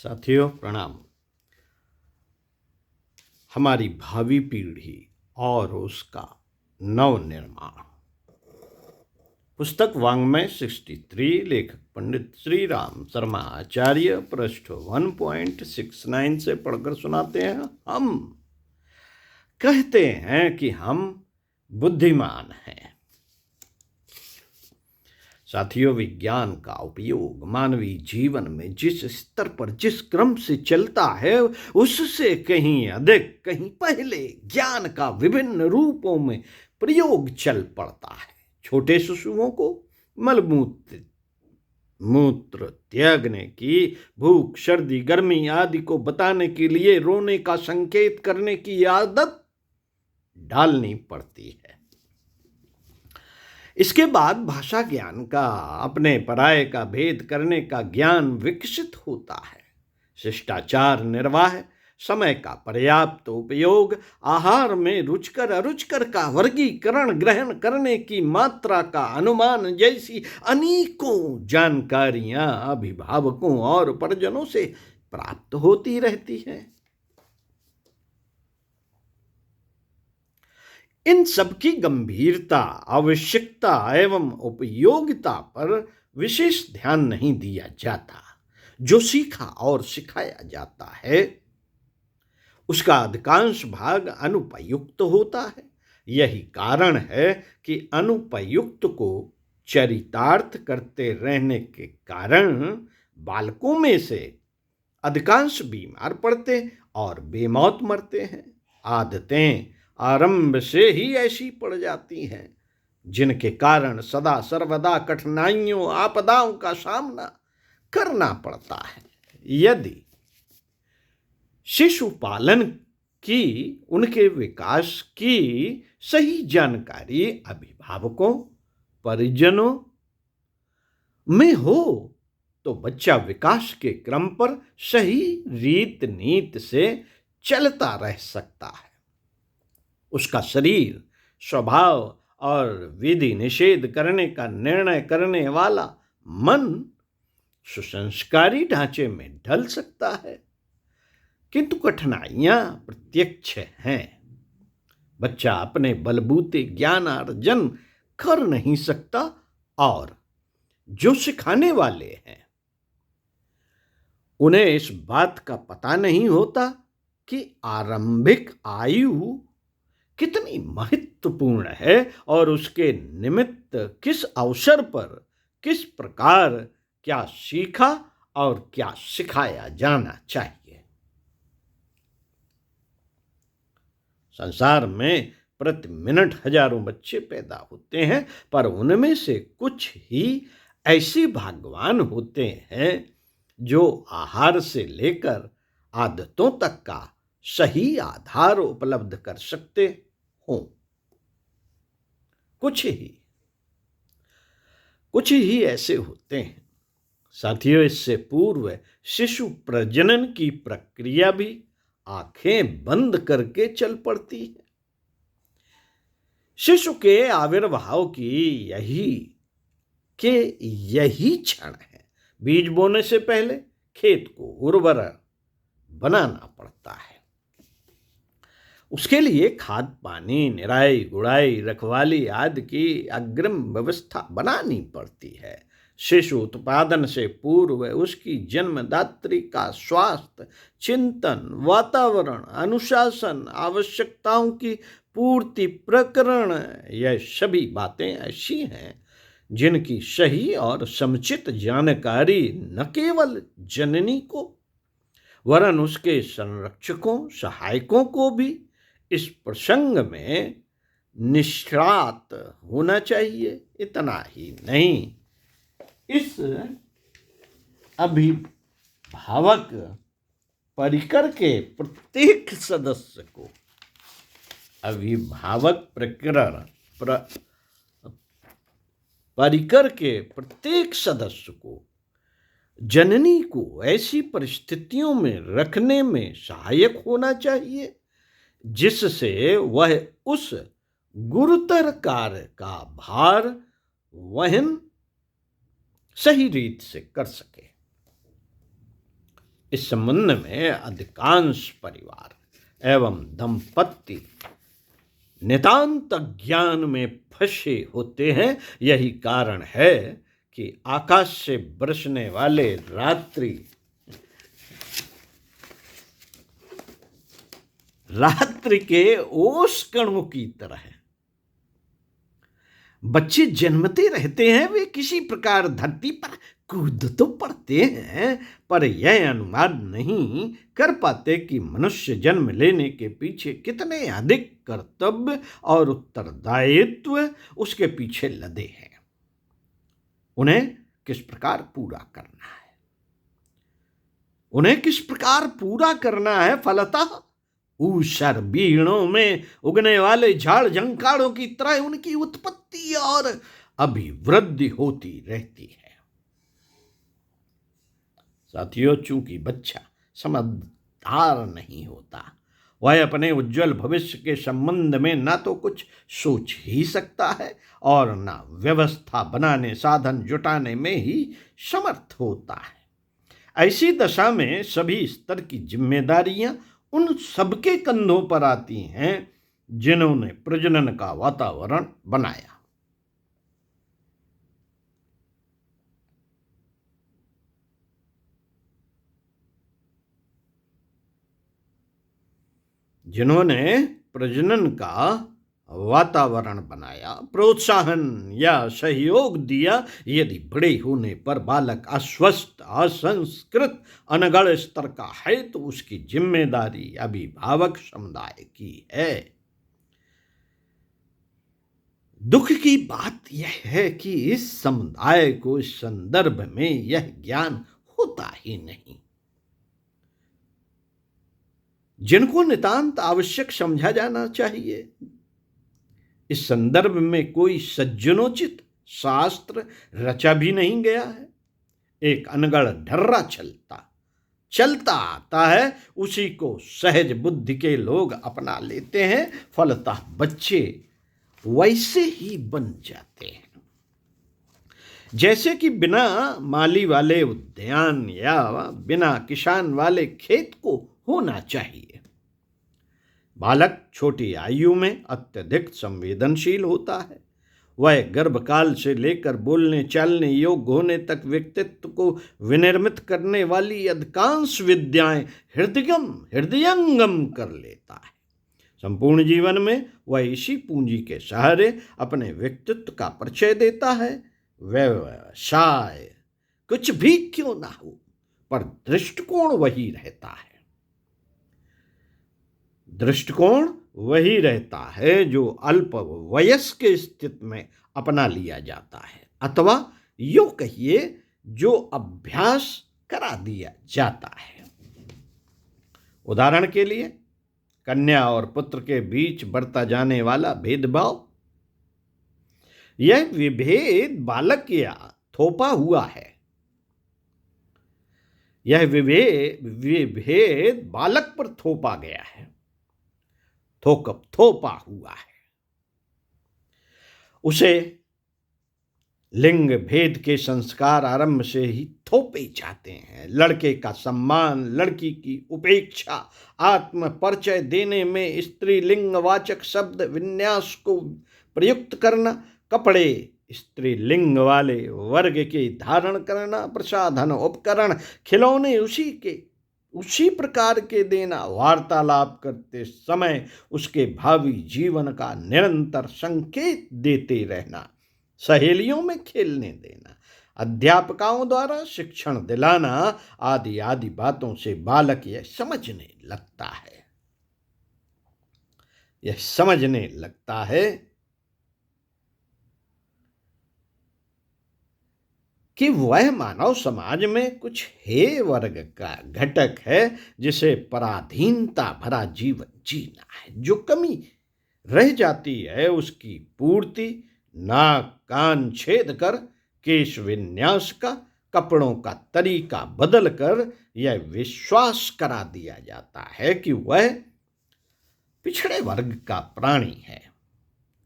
साथियों प्रणाम। हमारी भावी पीढ़ी और उसका नव निर्माण। पुस्तक वाङ्मय 63, लेखक पंडित श्री राम शर्मा आचार्य, पृष्ठ 1.69 से पढ़कर सुनाते हैं। हम कहते हैं कि हम बुद्धिमान हैं। साथियों, विज्ञान का उपयोग मानवीय जीवन में जिस स्तर पर जिस क्रम से चलता है, उससे कहीं अधिक, कहीं पहले ज्ञान का विभिन्न रूपों में प्रयोग चल पड़ता है। छोटे शिशुओं को मूत्र त्यागने की, भूख, सर्दी, गर्मी आदि को बताने के लिए रोने का संकेत करने की आदत डालनी पड़ती है। इसके बाद भाषा ज्ञान का, अपने पराये का भेद करने का ज्ञान विकसित होता है। शिष्टाचार निर्वाह, समय का पर्याप्त उपयोग, आहार में रुचिकर अरुचिकर का वर्गीकरण, ग्रहण करने की मात्रा का अनुमान जैसी अनेकों जानकारियां अभिभावकों और परिजनों से प्राप्त होती रहती हैं। इन सबकी गंभीरता, आवश्यकता एवं उपयोगिता पर विशेष ध्यान नहीं दिया जाता। जो सीखा और सिखाया जाता है उसका अधिकांश भाग अनुपयुक्त होता है। यही कारण है कि अनुपयुक्त को चरितार्थ करते रहने के कारण बालकों में से अधिकांश बीमार पड़ते और बेमौत मरते हैं। आदतें आरंभ से ही ऐसी पड़ जाती हैं जिनके कारण सदा सर्वदा कठिनाइयों, आपदाओं का सामना करना पड़ता है। यदि शिशु पालन की, उनके विकास की सही जानकारी अभिभावकों, परिजनों में हो तो बच्चा विकास के क्रम पर सही रीत नीति से चलता रह सकता है। उसका शरीर, स्वभाव और विधि निषेध करने का निर्णय करने वाला मन सुसंस्कारी ढांचे में ढल सकता है। किंतु कठिनाइयां प्रत्यक्ष हैं। बच्चा अपने बलबूते ज्ञानार्जन कर नहीं सकता और जो सिखाने वाले हैं उन्हें इस बात का पता नहीं होता कि आरंभिक आयु कितनी महत्वपूर्ण है और उसके निमित्त किस अवसर पर किस प्रकार क्या सीखा और क्या सिखाया जाना चाहिए। संसार में प्रति मिनट हजारों बच्चे पैदा होते हैं, पर उनमें से कुछ ही ऐसे भाग्यवान होते हैं जो आहार से लेकर आदतों तक का सही आधार उपलब्ध कर सकते हों। कुछ ही ऐसे होते हैं। साथियों, इससे पूर्व शिशु प्रजनन की प्रक्रिया भी आंखें बंद करके चल पड़ती है। शिशु के आविर्भाव की यही क्षण है। बीज बोने से पहले खेत को उर्वर बनाना पड़ता है। उसके लिए खाद, पानी, निराई गुड़ाई, रखवाली आदि की अग्रिम व्यवस्था बनानी पड़ती है। शिशु उत्पादन से पूर्व उसकी जन्मदात्री का स्वास्थ्य, चिंतन, वातावरण, अनुशासन, आवश्यकताओं की पूर्ति प्रकरण, यह सभी बातें ऐसी हैं जिनकी सही और समुचित जानकारी न केवल जननी को वरन उसके संरक्षकों, सहायकों को भी इस प्रसंग में निष्णात होना चाहिए। इतना ही नहीं, इस अभिभावक परिकर के प्रत्येक सदस्य को, परिकर के प्रत्येक सदस्य को जननी को ऐसी परिस्थितियों में रखने में सहायक होना चाहिए जिससे वह उस गुरुतर कार्य का भार वहन सही रीत से कर सके। इस संबंध में अधिकांश परिवार एवं दंपत्ति नितांत ज्ञान में फंसे होते हैं। यही कारण है कि आकाश से बरसने वाले रात्रि के ओस कणों की तरह बच्चे जन्मते रहते हैं। वे किसी प्रकार धरती पर कूद तो पड़ते हैं, पर यह अनुमान नहीं कर पाते कि मनुष्य जन्म लेने के पीछे कितने अधिक कर्तव्य और उत्तरदायित्व उसके पीछे लदे हैं। उन्हें किस प्रकार पूरा करना है, फलतः ऊषर बीड़ों में उगने वाले झाड़ झंकाड़ों की तरह उनकी उत्पत्ति और अभिवृद्धि होती रहती है। साथियों, चूंकि बच्चा समझदार नहीं होता, वह अपने उज्जवल भविष्य के संबंध में ना तो कुछ सोच ही सकता है और ना व्यवस्था बनाने, साधन जुटाने में ही समर्थ होता है। ऐसी दशा में सभी स्तर की जिम्मेदारियां उन सबके कंधों पर आती हैं जिन्होंने प्रजनन का वातावरण बनाया। प्रोत्साहन या सहयोग दिया। यदि बड़े होने पर बालक अस्वस्थ, असंस्कृत, अनगढ़ स्तर का है तो उसकी जिम्मेदारी अभिभावक समुदाय की है। दुख की बात यह है कि इस समुदाय को इस संदर्भ में यह ज्ञान होता ही नहीं। जिनको नितांत आवश्यक समझा जाना चाहिए। इस संदर्भ में कोई सज्जनोचित शास्त्र रचा भी नहीं गया है। एक अनगढ़ ढर्रा चलता आता है, उसी को सहज बुद्धि के लोग अपना लेते हैं। फलतः बच्चे वैसे ही बन जाते हैं जैसे कि बिना माली वाले उद्यान या बिना किसान वाले खेत को होना चाहिए। बालक छोटी आयु में अत्यधिक संवेदनशील होता है। वह गर्भकाल से लेकर बोलने चालने योग्य होने तक व्यक्तित्व को विनिर्मित करने वाली अधिकांश विद्याएं हृदयंगम कर लेता है। संपूर्ण जीवन में वह इसी पूंजी के सहारे अपने व्यक्तित्व का परिचय देता है। व्यवसाय कुछ भी क्यों ना हो, पर दृष्टिकोण वही रहता है जो अल्प वयस्क स्थिति में अपना लिया जाता है, अथवा यूं कहिए जो अभ्यास करा दिया जाता है। उदाहरण के लिए कन्या और पुत्र के बीच बढ़ता जाने वाला भेदभाव, यह विभेद बालक या थोपा हुआ है। यह विभेद बालक पर थोपा गया है, थोपा हुआ है। उसे लिंग भेद के संस्कार आरंभ से ही थोपे जाते हैं। लड़के का सम्मान, लड़की की उपेक्षा, आत्म परिचय देने में स्त्रीलिंग वाचक शब्द विन्यास को प्रयुक्त करना, कपड़े स्त्रीलिंग वाले वर्ग के धारण करना, प्रसाधन, उपकरण, खिलौने उसी प्रकार के देना, वार्तालाप करते समय उसके भावी जीवन का निरंतर संकेत देते रहना, सहेलियों में खेलने देना, अध्यापकों द्वारा शिक्षण दिलाना आदि आदि बातों से बालक यह समझने लगता है कि वह मानव समाज में कुछ हे वर्ग का घटक है जिसे पराधीनता भरा जीवन जीना है। जो कमी रह जाती है उसकी पूर्ति नाक कान छेद कर, केश विन्यास का, कपड़ों का तरीका बदल कर यह विश्वास करा दिया जाता है कि वह पिछड़े वर्ग का प्राणी है।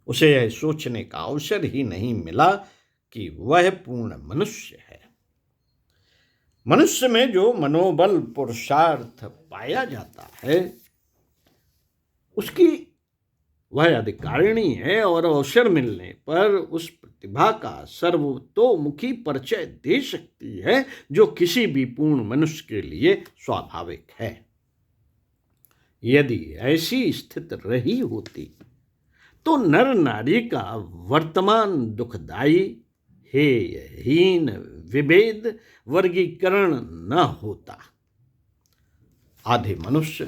उसे यह सोचने का अवसर ही नहीं मिला कि वह पूर्ण मनुष्य है। मनुष्य में जो मनोबल पुरुषार्थ पाया जाता है उसकी वह अधिकारिणी है और अवसर मिलने पर उस प्रतिभा का सर्वतोमुखी परिचय दे सकती है जो किसी भी पूर्ण मनुष्य के लिए स्वाभाविक है। यदि ऐसी स्थिति रही होती तो नर नारी का वर्तमान दुखदायी हेयहीन विभेद वर्गीकरण न होता। आधे मनुष्य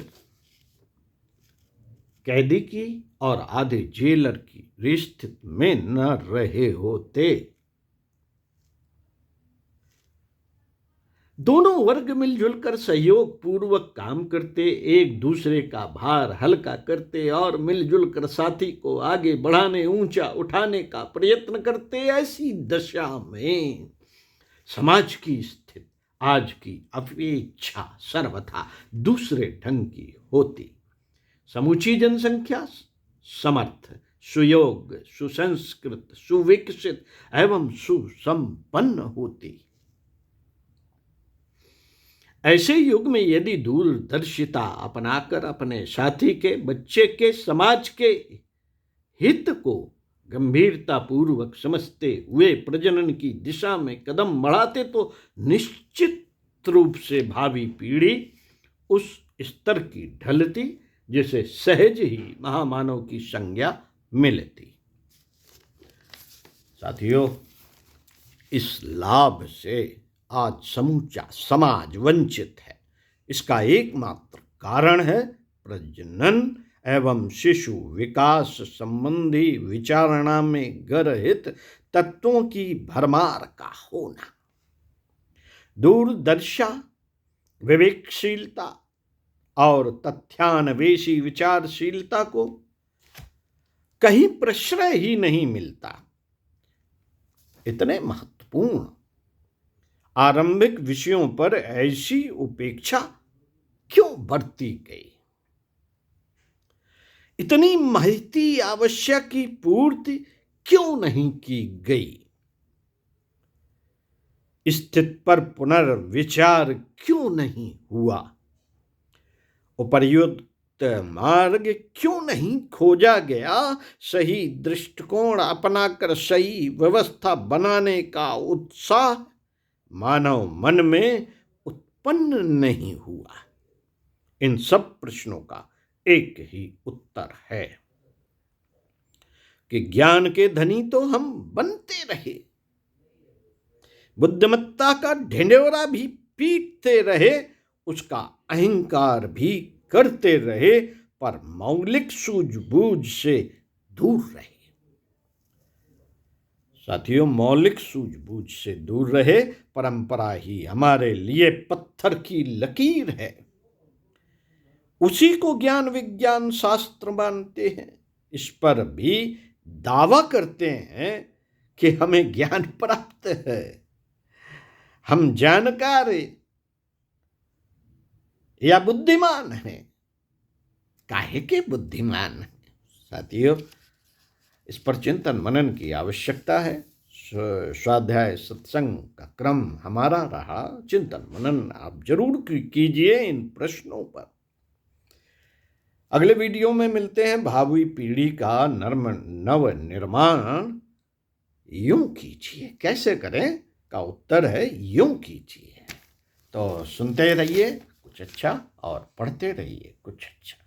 कैदी की और आधे जेलर की स्थिति में न रहे होते। दोनों वर्ग मिलजुल कर सहयोग पूर्वक काम करते, एक दूसरे का भार हल्का करते और मिलजुल कर साथी को आगे बढ़ाने ऊंचा उठाने का प्रयत्न करते। ऐसी दशा में समाज की स्थिति आज की अपेक्षा सर्वथा दूसरे ढंग की होती। समूची जनसंख्या समर्थ, सुयोग, सुसंस्कृत, सुविकसित एवं सुसंपन्न होती। ऐसे युग में यदि दूरदर्शिता अपनाकर अपने साथी के, बच्चे के, समाज के हित को गंभीरता पूर्वक समझते हुए प्रजनन की दिशा में कदम बढ़ाते तो निश्चित रूप से भावी पीढ़ी उस स्तर की ढलती जिसे सहज ही महामानव की संज्ञा मिलती। साथियों, इस लाभ से आज समूचा समाज वंचित है। इसका एकमात्र कारण है प्रजनन एवं शिशु विकास संबंधी विचारणा में गर्हित तत्वों की भरमार का होना। दूरदर्शिता, विवेकशीलता और तथ्यान्वेषी विचारशीलता को कहीं प्रश्रय ही नहीं मिलता। इतने महत्वपूर्ण आरंभिक विषयों पर ऐसी उपेक्षा क्यों बरती गई? इतनी महती आवश्यक की पूर्ति क्यों नहीं की गई? स्थिति पर पुनर्विचार क्यों नहीं हुआ? उपर्युक्त मार्ग क्यों नहीं खोजा गया? सही दृष्टिकोण अपनाकर सही व्यवस्था बनाने का उत्साह मानव मन में उत्पन्न नहीं हुआ? इन सब प्रश्नों का एक ही उत्तर है कि ज्ञान के धनी तो हम बनते रहे, बुद्धिमत्ता का ढिंढोरा भी पीटते रहे, उसका अहंकार भी करते रहे, पर मौलिक सूझबूझ से दूर रहे। साथियों, मौलिक सूझबूझ से दूर रहे। परंपरा ही हमारे लिए पत्थर की लकीर है, उसी को ज्ञान विज्ञान शास्त्र मानते हैं। इस पर भी दावा करते हैं कि हमें ज्ञान प्राप्त है, हम जानकार या बुद्धिमान हैं। काहे के बुद्धिमान हैं? साथियों, इस पर चिंतन मनन की आवश्यकता है। स्वाध्याय सत्संग का क्रम हमारा रहा। चिंतन मनन आप जरूर कीजिए इन प्रश्नों पर। अगले वीडियो में मिलते हैं। भावी पीढ़ी का नव निर्माण यूं कीजिए, कैसे करें का उत्तर है यूं कीजिए। तो सुनते रहिए कुछ अच्छा और पढ़ते रहिए कुछ अच्छा।